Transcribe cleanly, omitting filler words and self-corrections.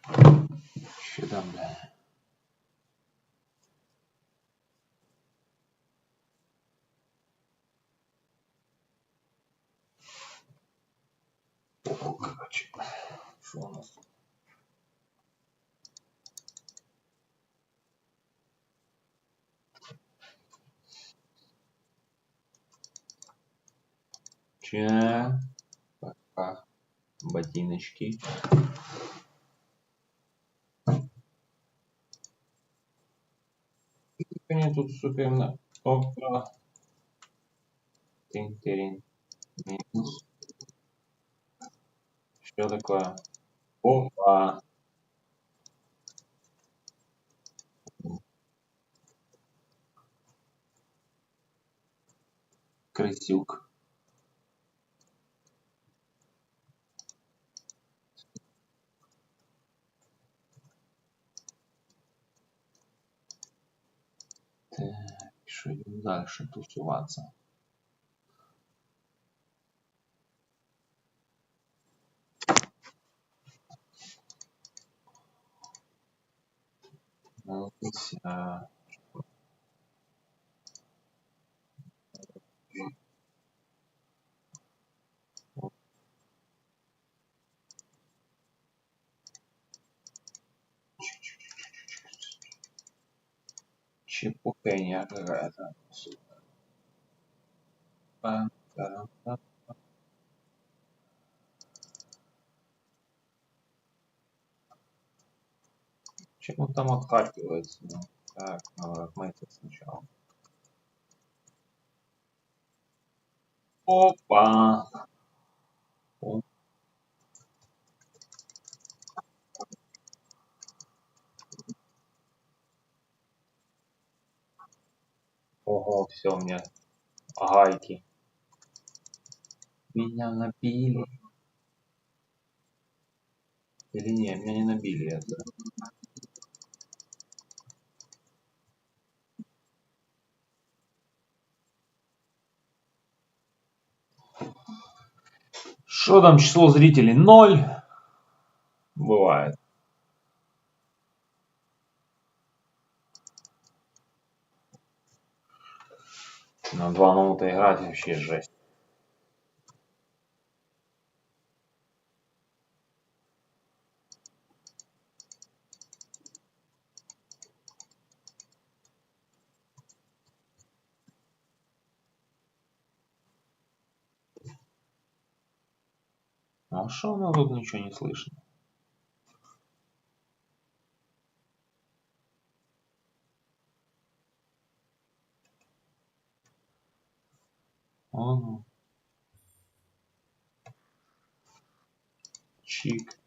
Что там, бля? О, короче. Что у нас? Че? Пока. Ботиночки. Мне тут, сука, именно... Опа. Тин-тирин. Минус. Что такое? Опа. Крысюк. Так, что идем дальше тусоваться? Ну, здесь, чепухня какая-то. Пам-парам-пам. Чем он там отхаркивается? Ну, так, надо отметить сначала. Опа! О, ого, все, у меня гайки. Меня набили. Или не, меня не набили это. Что там число зрителей? 0. Бывает. На 2 ноута играть вообще жесть. А что у нас тут ничего не слышно? Ага. Чик.